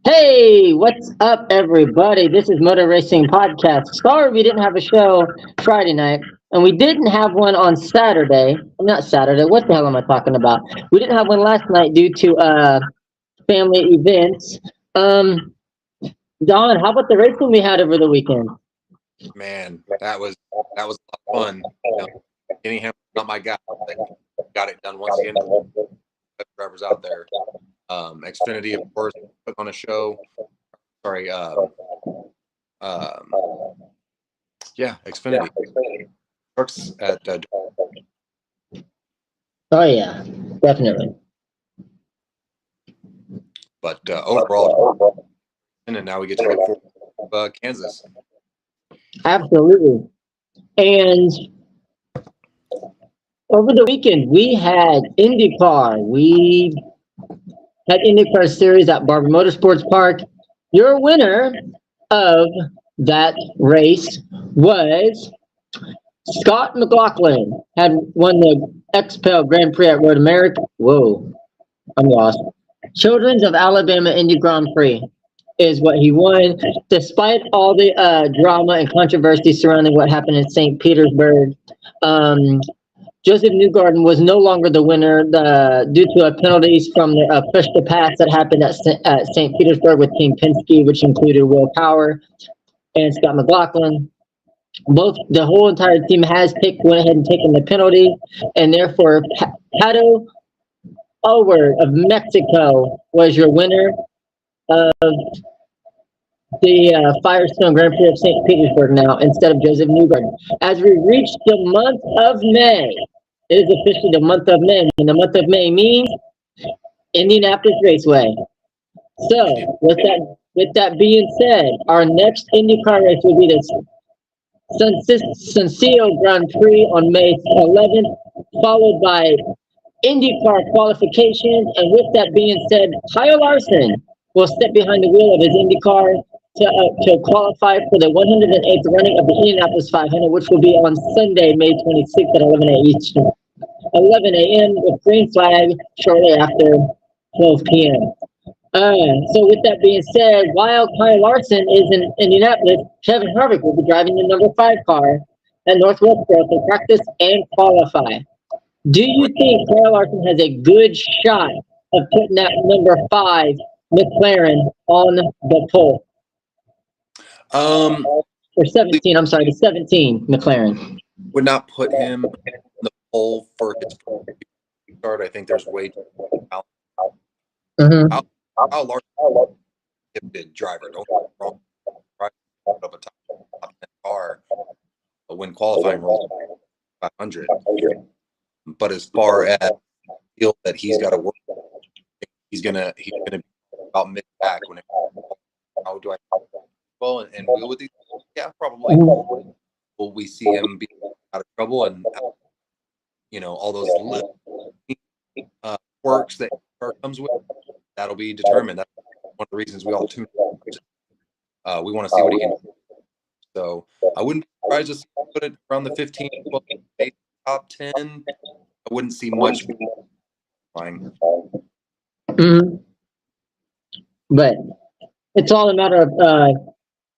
Hey, what's up, everybody? This is Motor Racing Podcast. Sorry we didn't have a show Friday night, and we didn't have one on Saturday. Not Saturday. What the hell am I talking about? We didn't have one last night due to family events. Um, Don, how about the racing we had over the weekend? Man, that was a lot of fun. Kenny Hamlin's not my guy. Got it done once again. Drivers out there. Xfinity, of course, put on a show. Sorry. Yeah, Xfinity works at. Oh yeah, definitely. But overall, and now we get to look for Kansas. Absolutely. And over the weekend, we had IndyCar. We had IndyCar Series at Barber Motorsports Park. Your winner of that race was Scott McLaughlin. Had won the XPEL Grand Prix at Road America. Whoa, I'm lost. Children's of Alabama Indy Grand Prix is what he won, despite all the drama and controversy surrounding what happened in St. Petersburg. Joseph Newgarden was no longer the winner due to penalties from the push to pass that happened at St. Petersburg with Team Penske, which included Will Power and Scott McLaughlin. The whole entire team went ahead and taken the penalty, and therefore Pato O'Ward of Mexico was your winner of the Firestone Grand Prix of St. Petersburg now instead of Joseph Newgarden. As we reach the month of May, it is officially the month of May, and the month of May means Indianapolis Raceway. So, with that being said, our next IndyCar race will be the Sunsio Grand Prix on May 11th, followed by IndyCar qualifications. And with that being said, Kyle Larson will step behind the wheel of his IndyCar to qualify for the 108th running of the Indianapolis 500, which will be on Sunday, May 26th at 11 a.m. with green flag shortly after 12 p.m. So with that being said, while Kyle Larson is in Indianapolis, Kevin Harvick will be driving the number 5 car at Northwestboro to practice and qualify. Do you think Kyle Larson has a good shot of putting that number 5 McLaren on the pole? Or 17, I'm sorry, the 17 McLaren. Would not put him on the pole for his start. I think there's way too much talent. Kyle Larson, gifted driver. Don't get me wrong. Right of a top 10 car when qualifying rolls 500. But as far as feel that he's got to work, he's gonna be about mid back when how do I well and wheel with these? Yeah, probably. Will we see him be out of trouble and all those little quirks that car comes with? That'll be determined. That's one of the reasons we all tune in. We want to see what he can do. So I wouldn't be surprised to put it around the 15, 12, top 10. I wouldn't see much flying. But it's all a matter of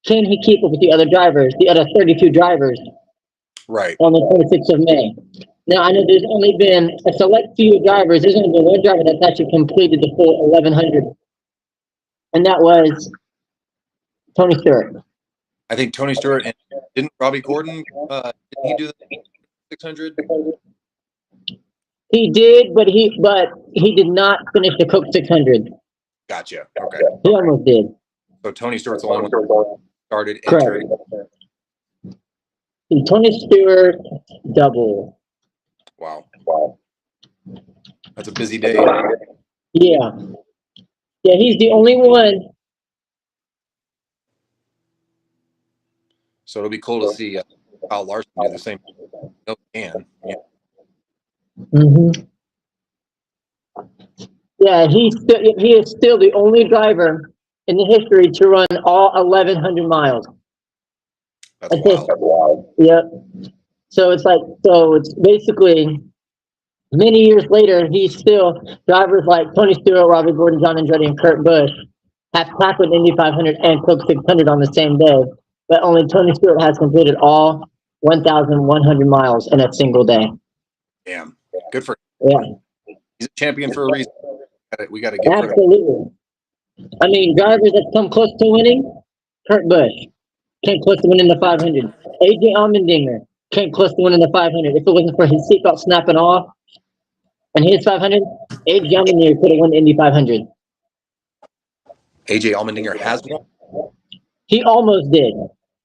can he keep up with the other drivers, the other 32 drivers, right, on the 26th of May. Now, I know there's only been a select few drivers. There's only been one driver that's actually completed the full 1100, and that was Tony Stewart. I think Tony Stewart, and didn't Robbie Gordon, did he do the 600? He did, but he did not finish the Coke 600. Gotcha. Okay. He almost did. So Tony Stewart's the only one started entering. And Tony Stewart double. Wow. That's a busy day. Yeah, he's the only one. So it'll be cool to see Kyle Larson do the same. No can. Yeah, he is still the only driver in the history to run all 1,100 miles. That's wild. Yep. So it's basically many years later, he's still drivers like Tony Stewart, Robbie Gordon, John Andretti, and Kurt Busch have tackled Indy 500 and Coke 600 on the same day, but only Tony Stewart has completed all 1,100 miles in a single day. Damn. Good for him. Yeah, He's a champion for a reason. We got to give credit. absolutely. I mean, drivers that come close to winning, Kurt Busch came close to winning the 500. AJ Allmendinger came close to winning the 500. If it wasn't for his seatbelt snapping off and his 500, AJ Allmendinger could have won the Indy 500. AJ Allmendinger has one. He almost did.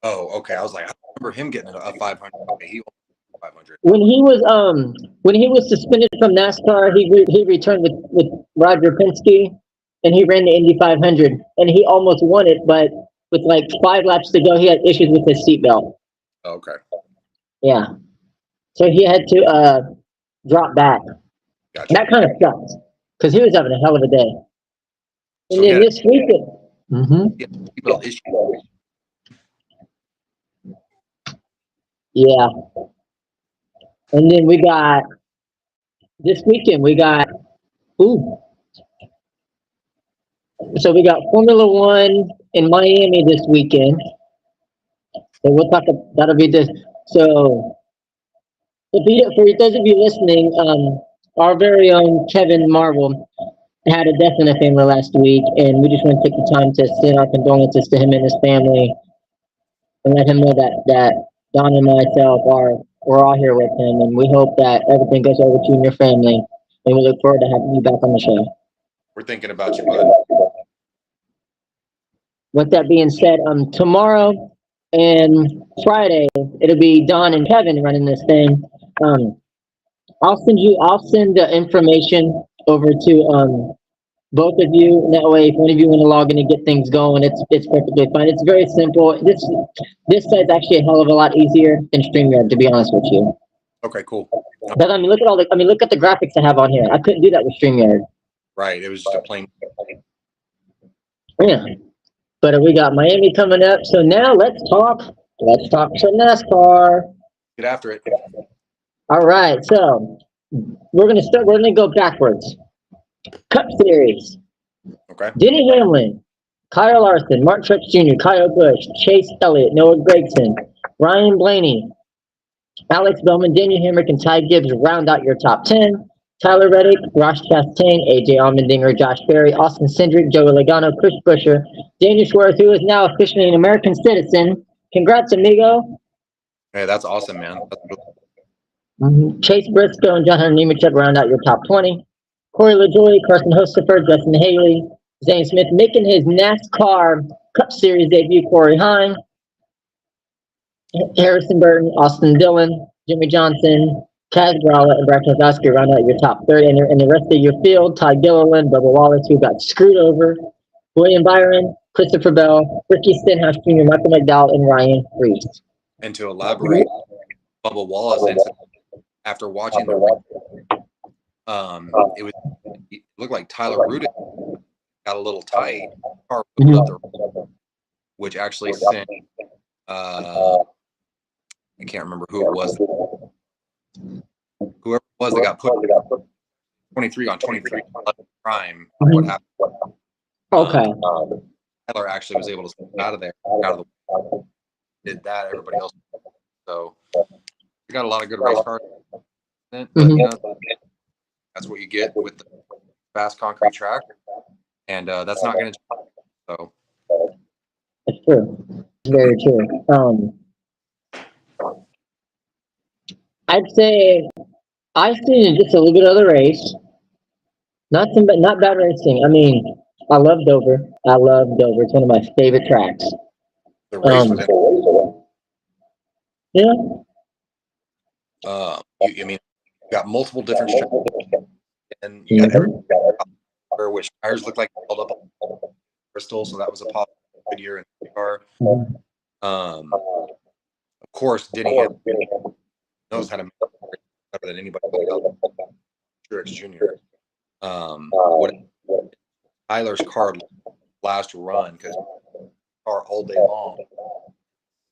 Oh, okay. I was like, I remember him getting a 500. Okay, he won 500. When he was suspended from NASCAR, he returned with Roger Penske, and he ran the Indy 500, and he almost won it, but with like 5 laps to go, he had issues with his seatbelt. Oh, okay. Yeah, so he had to drop back. Gotcha. That kind of sucks because he was having a hell of a day. And So then yeah. this weekend, Yeah, seatbelt issue. yeah, and then we got this weekend so we got Formula One in Miami this weekend. So we'll talk. That'll be this. So for those of you listening, our very own Kevin Marvel had a death in the family last week, and we just want to take the time to send our condolences to him and his family, and let him know that Don and myself we're all here with him, and we hope that everything goes over to you and your family, and we look forward to having you back on the show. We're thinking about you, bud. With that being said, tomorrow and Friday it'll be Don and Kevin running this thing. I'll send the information over to both of you. That way, if one of you want to log in and get things going, it's perfectly fine. It's very simple. This site's actually a hell of a lot easier than StreamYard, to be honest with you. Okay, cool. But I mean, look at the graphics I have on here. I couldn't do that with StreamYard. Right. It was just a plain. Yeah. But we got Miami coming up. So now let's talk some NASCAR. Get after it. All right. So we're gonna go backwards. Cup Series. Okay. Denny Hamlin, Kyle Larson, Mark Truex Jr., Kyle Busch, Chase Elliott, Noah Gragson, Ryan Blaney, Alex Bowman, Daniel Hemrick, and Ty Gibbs round out your top 10. Tyler Reddick, Ross Chastain, AJ Allmendinger, Josh Berry, Austin Cindric, Joey Logano, Chris Buescher, Daniel Suarez, who is now officially an American citizen. Congrats, amigo. Hey, that's awesome, man. Chase Briscoe and John Hunter Nemechek round out your top 20. Corey LaJoie, Carson Hocefer, Justin Haley, Zane Smith making his NASCAR Cup Series debut. Corey Hine, Harrison Burton, Austin Dillon, Jimmy Johnson, Kaz Grala, and Brad Keselowski round out your top 30. And the rest of your field, Ty Gilliland, Bubba Wallace, who got screwed over, William Byron, Christopher Bell, Ricky Stenhouse Jr., Michael McDowell, and Ryan Reese. And to elaborate, Bubba Wallace, after watching it looked like Tyler Rudin got a little tight, which actually sent I can't remember who it was. Whoever it was that got put 23 on 23 prime. What happened? Okay. Tyler actually was able to get out of there, did that. Everybody else. So we got a lot of good race cars. But that's what you get with the fast concrete track, and that's not going to change. So it's true. It's very true. I'd say I've seen just a little bit of the race. Not bad racing. I mean, I love Dover. It's one of my favorite tracks. the race was Yeah. I mean, you got multiple different tracks, and you got which tires look like held up Bristol, so that was a positive good year in the car. Of course, Denny knows how to make it better than anybody else. Truex Jr. What Tyler's car last run, because car all day long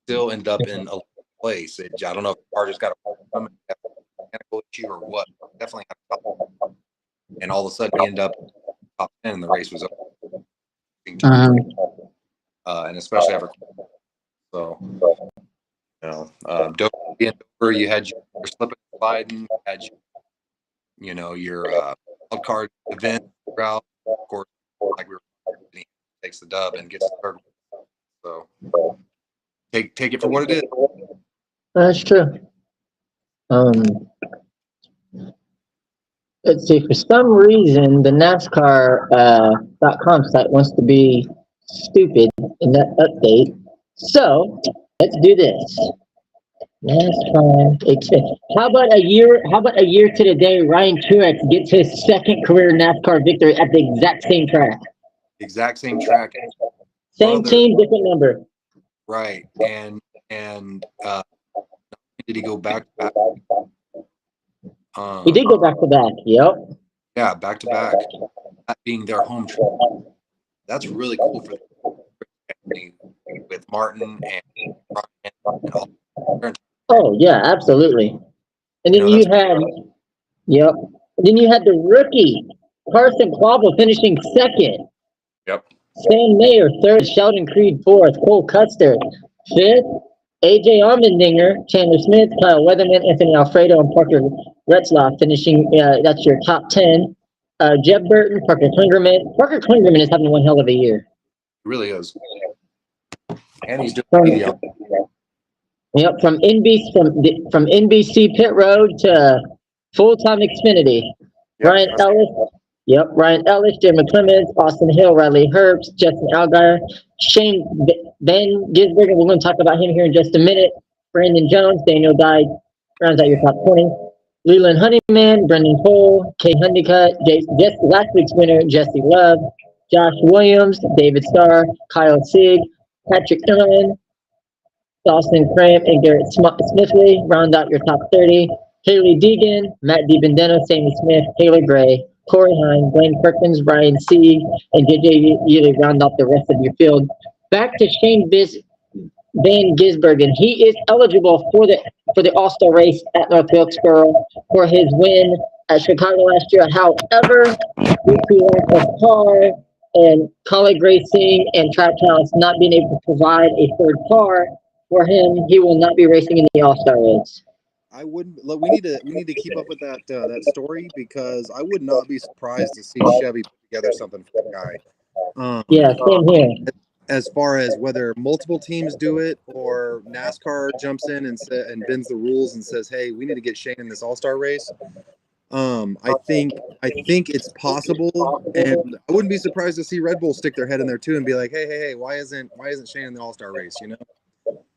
still end up in a place. I don't know if the car just got a mechanical issue or what. Definitely had a couple. And all of a sudden he ended up top 10 and the race was over. Mhm. And especially after. So, Dover, you had your slip and sliding, had your wild card event throughout. Of course, like we were, he takes the dub and gets the third one. So take it for what it is. That's true. Let's see. For some reason, the NASCAR.com site wants to be stupid in that update. So let's do this. NASCAR Xfinity. How about a year to the day? Ryan Truex gets his second career NASCAR victory at the exact same track. Exact same track. Same team, different number. Right. And did he go back to back? He did go back to back. Yep. Yeah, back to back. That being their home track. That's really cool for them with Martin and all. Oh yeah, absolutely. And then You know, you had, yep. Then you had the rookie Carson Clavel finishing second. Yep. Sam Mayer third. Sheldon Creed fourth. Cole Custer fifth. AJ Allmendinger, Chandler Smith, Kyle Weatherman, Anthony Alfredo, and Parker Retzlaff finishing. That's your top 10. Jeb Burton, Parker Klingerman. Parker Klingerman is having one hell of a year. He really is. And he's doing From, yep, from NBC Pit Road to full-time Xfinity. Yep. Ryan Ellis. Yep, Ryan Ellis, Jeremy Clemens, Austin Hill, Riley Herbst, Justin Allgaier, Shane Van Gisbergen. We're going to talk about him here in just a minute. Brandon Jones, Daniel Dye, rounds out your top 20. Leland Honeyman, Brendan Cole, Kay Honeycutt, last week's winner, Jesse Love, Josh Williams, David Starr, Kyle Sieg, Patrick Allen, Dawson Cramp, and Garrett Smithley round out your top 30. Haley Deegan, Matt DiBendeno, Sammy Smith, Taylor Gray, Corey Hine, Blaine Perkins, Brian Sieg, and JJ Ely round off the rest of your field. Back to Shane Van Gisbergen. He is eligible for the All-Star race at North Wilkesboro for his win at Chicago last year. However, due to lack of car and colleague racing and Trackhouse not being able to provide a third car for him, he will not be racing in the All-Star race. I wouldn't. We need to keep up with that story, because I would not be surprised to see Chevy put together something for the guy. Yeah, same here. As far as whether multiple teams do it or NASCAR jumps in and bends the rules and says, "Hey, we need to get Shane in this All-Star race." I think it's possible, and I wouldn't be surprised to see Red Bull stick their head in there too and be like, "Hey, why isn't Shane in the All-Star race?" You know.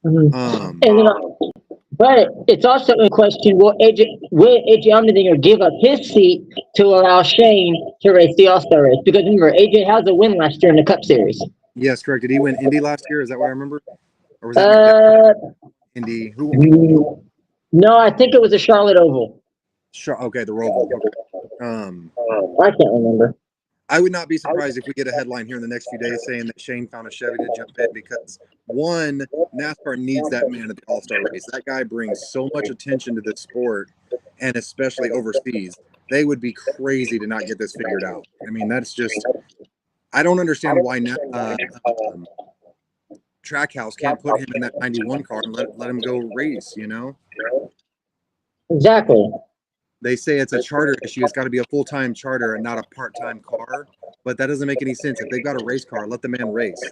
Mm-hmm. But it's also a question: will AJ Allmendinger give up his seat to allow Shane to race the All-Star race? Because remember, AJ has a win last year in the Cup Series. Yes, correct. Did he win Indy last year? Is that what I remember? Or was that Indy? Who? No, I think it was a Charlotte Oval. Okay, the Roval. Okay. I can't remember. I would not be surprised if we get a headline here in the next few days saying that Shane found a Chevy to jump in, because one, NASCAR needs that man at the All-Star race. That guy brings so much attention to the sport, and especially overseas. They would be crazy to not get this figured out. I mean, that's just, I don't understand why Trackhouse can't put him in that 91 car and let him go race, you know? Exactly. They say it's a charter issue. It's got to be a full-time charter and not a part-time car. But that doesn't make any sense. If they've got a race car, let the man race.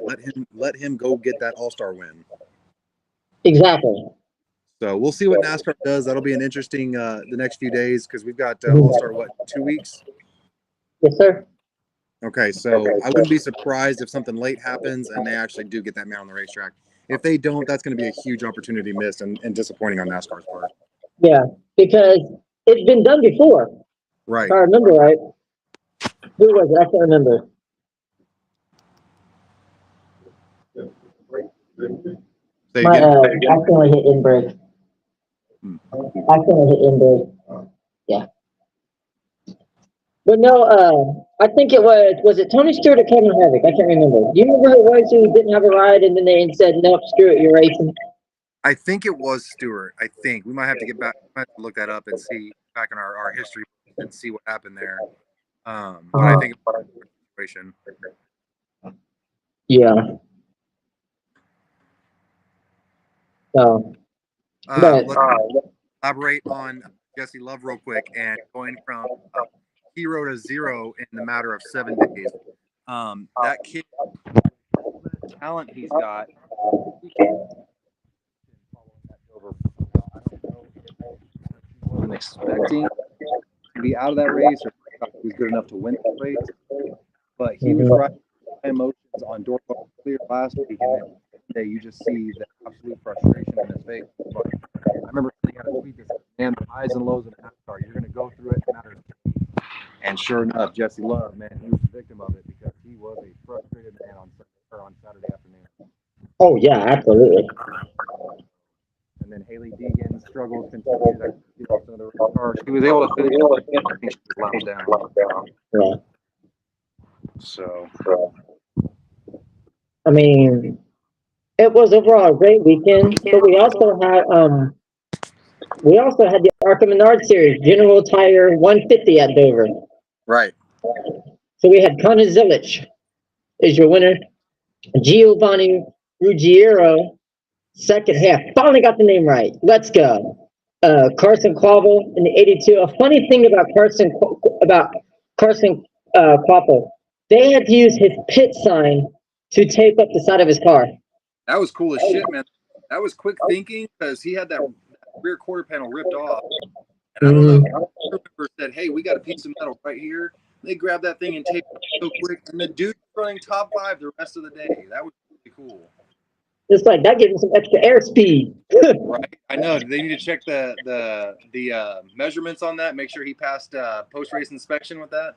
Let him go get that All-Star win. Exactly. So we'll see what NASCAR does. That'll be an interesting the next few days, because we've got All-Star, 2 weeks? Yes, sir. Okay, so I wouldn't be surprised if something late happens and they actually do get that man on the racetrack. If they don't, that's going to be a huge opportunity missed and disappointing on NASCAR's part. Yeah, because it's been done before. Right. If I remember right. Who was it? I can't remember. Say again. I accidentally hit inbreak. Yeah. But no, I think it was it Tony Stewart or Kevin Harvick? I can't remember. Do you remember who it was who didn't have a ride and then they said, nope, screw it, you're racing? I think it was Stewart. I think we might have to get back, look that up and see back in our history and see what happened there. But I think it's a situation. Yeah. So, but Let's elaborate on Jesse Love real quick and going from hero to zero in the matter of 7 days. That kid, the talent he's got, he can following that Dover. I don't know if he wasn't expecting to be out of that race or he was good enough to win the race, but he was right emotions on Dortmund clear last week, and then today you just see the absolute frustration in his face. But I remember sitting at a tweet that said, "Man, the highs and lows in NASCAR, you're going to go through it no matter." And sure enough, Jesse Love, man, he was a victim of it because he was a frustrated man on Saturday afternoon. oh yeah, absolutely. And then Haley Deegan struggles continued. Another car. She was able to finish. I think she was lapped down. Yeah. So, I mean, it was overall a great weekend, but we also had the ARCA Menard Series General Tire 150 at Dover. right. So we had Connor Zilich is your winner. Giovanni Ruggiero, second half. Finally got the name right. Let's go. Carson Quavel in the 82. A funny thing about Carson Quavel, they had to use his pit sign to tape up the side of his car. That was cool as shit, man. That was quick thinking because he had that rear quarter panel ripped off. And I don't know if the remember said, "Hey, we got a piece of metal right here." They grabbed that thing and taped it so quick, and the dude running top 5 the rest of the day. That was really cool. Just like that gave him some extra airspeed. Right. I know. Do they need to check the measurements on that? Make sure he passed post race inspection with that.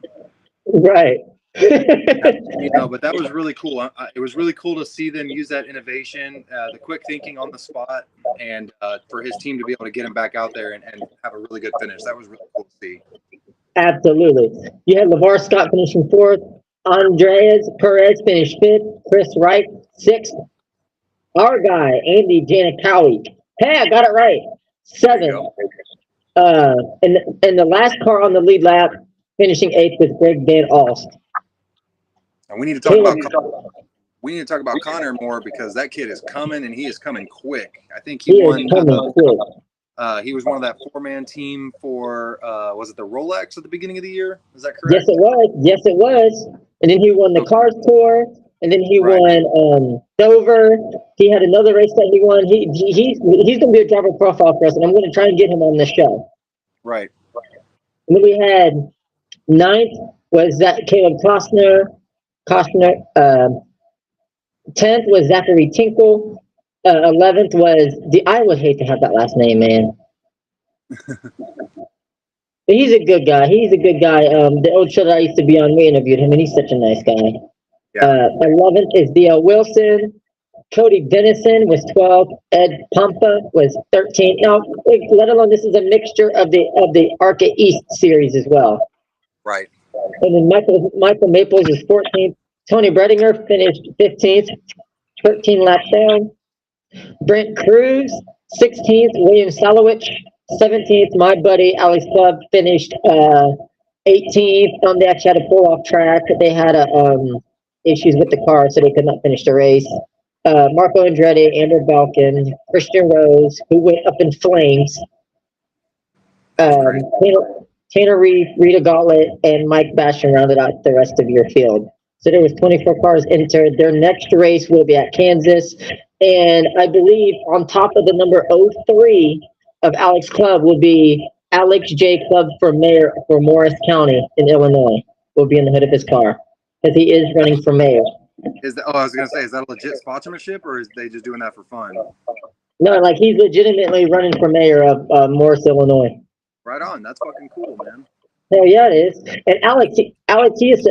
Right. But that was really cool. It was really cool to see them use that innovation, the quick thinking on the spot, and for his team to be able to get him back out there and have a really good finish. That was really cool to see. Absolutely. You had LeVar Scott finishing 4th. Andreas Perez finished 5th. Chris Wright 6th. Our guy, Andy Janikowiak. Hey, I got it right. 7th. And the last car on the lead lap, finishing 8th with Greg Van Alst. And we need to talk about Connor more because that kid is coming and he is coming quick. I think he won. He was one of that 4-man team for was it the Rolex at the beginning of the year? Is that correct? Yes, it was. And then he won the Cars Tour. And then he won Dover. He had another race that he won. He's going to be a driver profile for us, and I'm going to try and get him on the show. Right. And then we had 9th was that Caleb Costner. 10th was Zachary Tinkle. 11th was I would hate to have that last name, man. But he's a good guy. The old show that I used to be on, we interviewed him, and he's such a nice guy. Yeah. 11th is Theo Wilson. Cody Dennison was 12th. Ed Pampa was 13th. Now, let alone this is a mixture of the ARCA East series as well. Right. And then Michael Maples is 14th. Tony Bredinger finished 15th, 13 laps down. Brent Cruz, 16th. William Salowich, 17th. My buddy Alex Club finished 18th. They actually had to pull off track. They had issues with the car, so they could not finish the race. Marco Andretti, Amber Balkin, Christian Rose, who went up in flames. Tanner Reeve, Rita Gauntlet, and Mike Bastion rounded out the rest of your field. So there was 24 cars entered. Their next race will be at Kansas. And I believe on top of the number 03 of Alex Club will be Alex J. Club for mayor for Morris County in Illinois. Will be in the hood of his car because he is running for mayor. I was going to say, is that a legit sponsorship or is they just doing that for fun? No, like he's legitimately running for mayor of Morris, Illinois. Right on. That's fucking cool, man. Hell yeah, it is. And Alex, he is.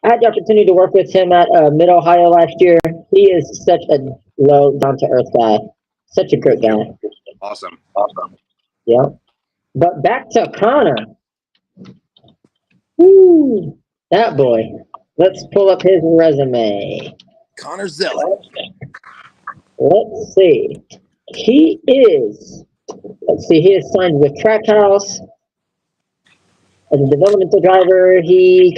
I had the opportunity to work with him at Mid Ohio last year. He is such a low, down to earth guy. Such a great guy. Awesome. Yeah. But back to Connor. Woo, that boy. Let's pull up his resume. Connor Zeller. Let's see. He is signed with Trackhouse. As a developmental driver, here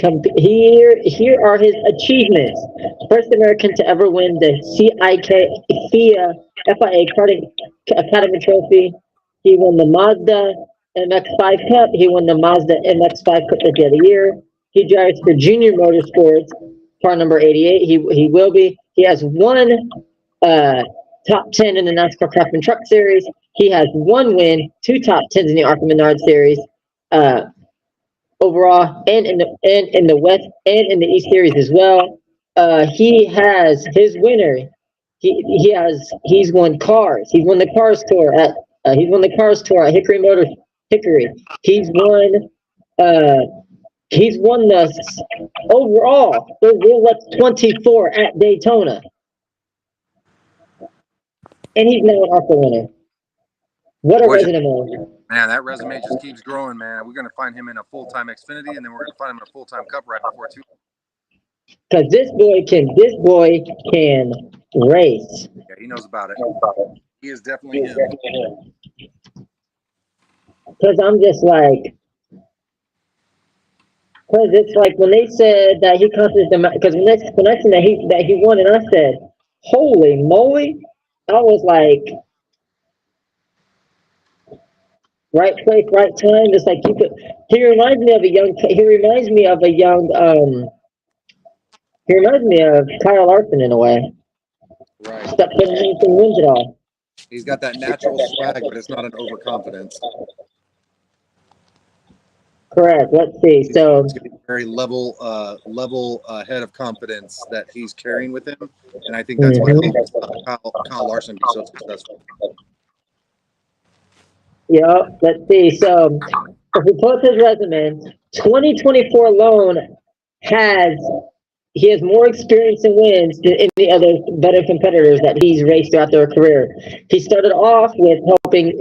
are his achievements. First American to ever win the FIA Karting Academy Trophy. He won the Mazda MX-5 Cup. He won the Mazda MX-5 Cup of the year. He drives for Junior Motorsports, car number 88. He will be. He has one top 10 in the NASCAR Craftsman Truck Series. He has one win, two top 10s in the ARCA Menard Series. Overall, and in the West and in the East Series as well. He has his winner. He's won cars. He's won the Cars Tour at Hickory. He's won the overall the Rolex 24 at Daytona, and he's now an ARCA winner. What a resume! Man, that resume just keeps growing, man. We're going to find him in a full-time Xfinity, and then we're going to find him in a full-time Cup right before too. Because this boy can race. Yeah, he knows about it. He is definitely him. Because I'm just like, because it's like when they said that he accomplished the, because when I said that he won, and I said, holy moly, I was like, right place, right time. It's like he reminds me of Kyle Larson in a way. Right. Except for anything wins it all. He's got that natural swag, but it's not an overconfidence. Correct. Let's see. So it's gonna be very level head of confidence that he's carrying with him, and I think that's what helps Kyle Larson be so successful. Yeah, let's see. So if we pull up his resume, 2024 alone he has more experience and wins than any other better competitors that he's raced throughout their career. He started off with helping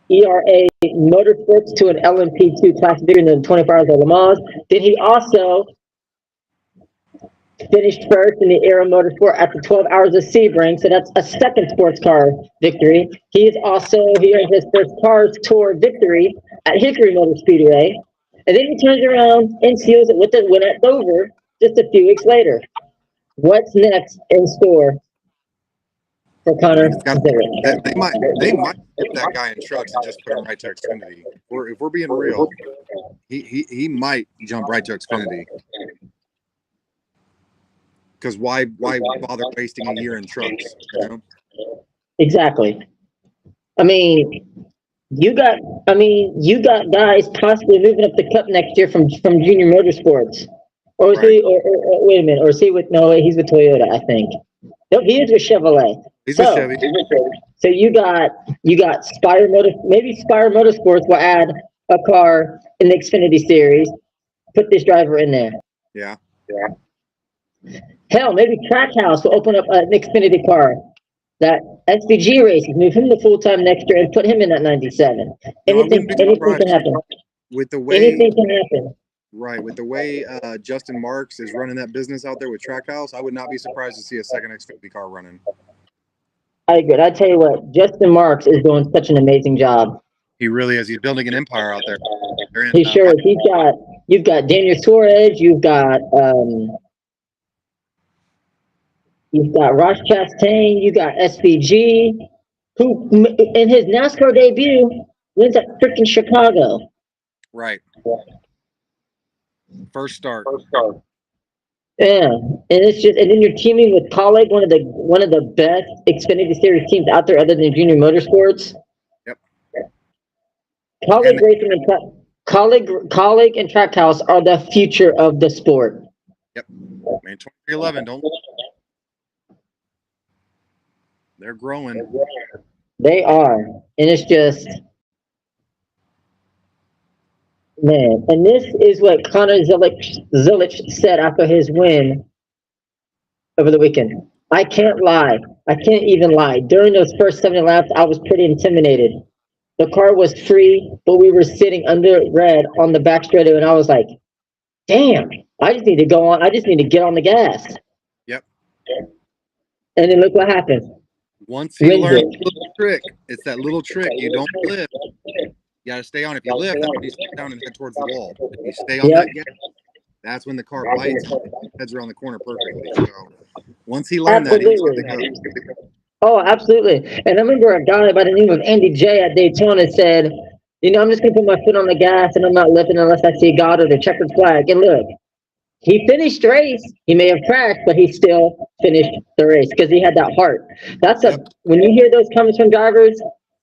ERA Motorsports to an LMP2 class victory in the 24 Hours of Le Mans. Then he also finished first in the ERA Motorsport at the 12 Hours of Sebring, so that's a second sports car victory. He earned his first Cars Tour victory at Hickory Motor Speedway, and then he turns around and seals it with the win at Dover just a few weeks later. What's next in store for Connor? They might get that guy in trucks and just put him right to Xfinity. Or if we're being real, he might jump right to Xfinity. Because why bother wasting a year in trucks? You know? Exactly. I mean, you got guys possibly moving up the Cup next year from Junior Motorsports, or is he? Or wait a minute, or is he with? No, he's with Toyota, I think. Nope, he is with Chevrolet. He's with Chevy. So you got Spire Motorsports will add a car in the Xfinity Series. Put this driver in there. Yeah. Hell, maybe Trackhouse will open up an Xfinity car. That SVG races, move him to full-time next year and put him in that 97. Anything can happen. With the way anything can happen. Right. With the way Justin Marks is running that business out there with Trackhouse, I would not be surprised to see a second Xfinity car running. I agree. I tell you what, Justin Marks is doing such an amazing job. He really is. He's building an empire out there. He sure is. You've got Daniel Suarez, you've got Ross Chastain, you got SVG, who in his NASCAR debut wins at freaking Chicago. Right. First start. Yeah, and then you're teaming with Colleague, one of the best Xfinity Series teams out there, other than Junior Motorsports. Yep. Colleague Racing and Colleague and Trackhouse are the future of the sport. Yep. Man, 2011, don't. They're growing. They are, and it's just. Man, and this is what Connor Zilisch said after his win over the weekend. I can't lie. I can't even lie. During those first 70 laps, I was pretty intimidated. The car was free, but we were sitting under red on the back straightaway, and I was like, damn, I just need to go on. I just need to get on the gas. Yep. And then look what happened. Once he learns the little trick, it's that little trick. You don't lift. You You got to stay on. If you lift, that means you sit down and head towards the wall. If you stay on Yep. that gas, that's when the car bites and heads around the corner perfectly. So once he learned that, he was good to go. Oh, absolutely. And I remember a guy by the name of Andy J at Daytona said, you know, I'm just going to put my foot on the gas and I'm not lifting unless I see God or the checkered flag. And look, he finished the race. He may have crashed, but he still finished the race because he had that heart. When you hear those comments from drivers,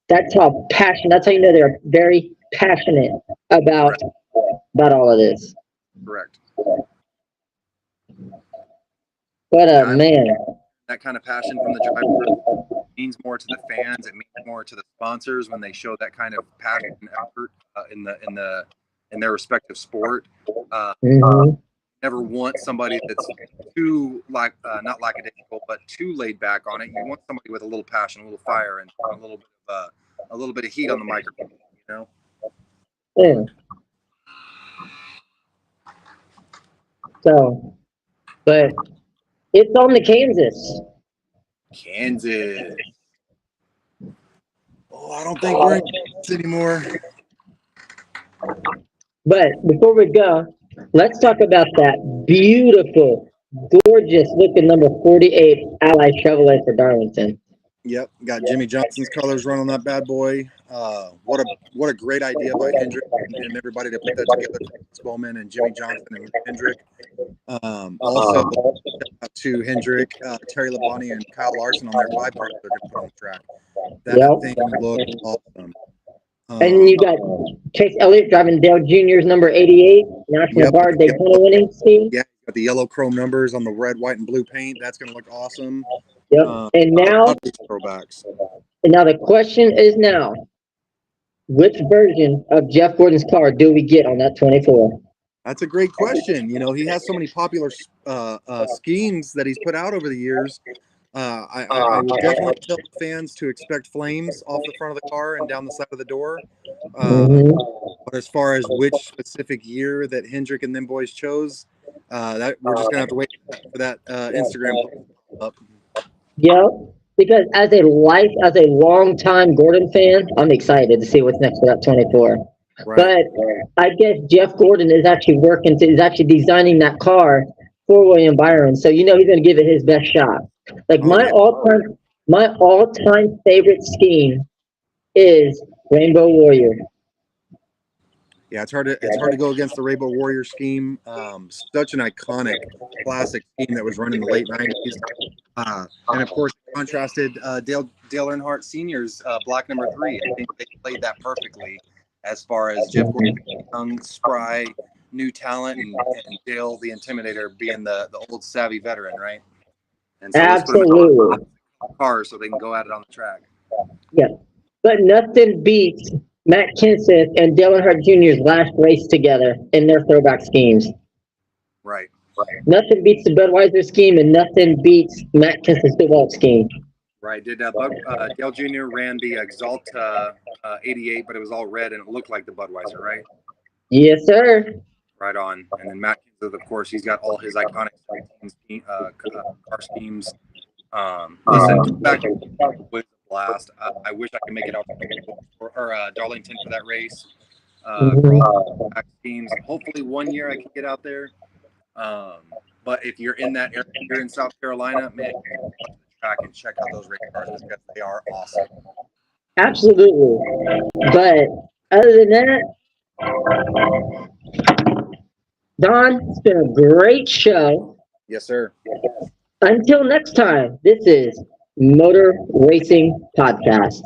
that's how passionate, that's how you know they're very passionate about all of this. Correct. But man. That kind of passion from the driver means more to the fans. It means more to the sponsors when they show that kind of passion and effort in their respective sport. Never want somebody that's too not lackadaisical, but too laid back on it. You want somebody with a little passion, a little fire, and a little bit of heat on the microphone. You know. Yeah. So, but it's on to Kansas. Oh, I don't think we're in Kansas anymore. But before we go, let's talk about that beautiful, gorgeous looking number 48 Ally Chevrolet for Darlington. Yep, got Jimmy Johnson's colors run on that bad boy. What a great idea by Hendrick and everybody to put that together. Bowman and Jimmy Johnson and Hendrick. Also, shout out to Hendrick, Terry Labonte, and Kyle Larson on their 5 cars they're going to put on the track. That thing looked awesome. And you got Chase Elliott driving Dale Jr.'s number 88 National Guard Daytona winning team. Yeah, got the yellow chrome numbers on the red, white, and blue paint. That's going to look awesome. Yep. And now the question is now, which version of Jeff Gordon's car do we get on that 24? That's a great question. You know, he has so many popular schemes that he's put out over the years. I would definitely tell fans to expect flames off the front of the car and down the side of the door. But as far as which specific year that Hendrick and them boys chose, that we're just gonna have to wait for that Instagram up. Yeah, because as a long-time Gordon fan, I'm excited to see what's next for that 24. Right. But I guess Jeff Gordon is actually designing that car for William Byron, so you know he's gonna give it his best shot. Like my all-time favorite scheme is Rainbow Warrior. Yeah, it's hard to go against the Rainbow Warrior scheme. Such an iconic, classic scheme that was run in the late 90s. And of course, contrasted Dale Earnhardt Sr.'s black number 3. I think they played that perfectly as far as Jeff Gordon, young, spry, new talent, and Dale the Intimidator being the old savvy veteran, right? And so absolutely. Cars so they can go at it on the track. Yeah, but nothing beats Matt Kenseth and Dale Earnhardt Jr.'s last race together in their throwback schemes. Right. Nothing beats the Budweiser scheme, and nothing beats Matt Kenseth's DeWalt scheme. Right. Did Dale Jr. ran the Exalta 88, but it was all red and it looked like the Budweiser, right? Yes, sir. Right on. And then Matt Kenseth, of course, he's got all his iconic car schemes. Listen, back with blast. I wish I could make it out to Darlington for that race. For all the teams. Hopefully one year I can get out there. But if you're in that area, you're in South Carolina, man, track and check out those race cars because they are awesome. Absolutely. But other than that, Don, it's been a great show. Yes, sir. Until next time, this is Motor Racing Podcast.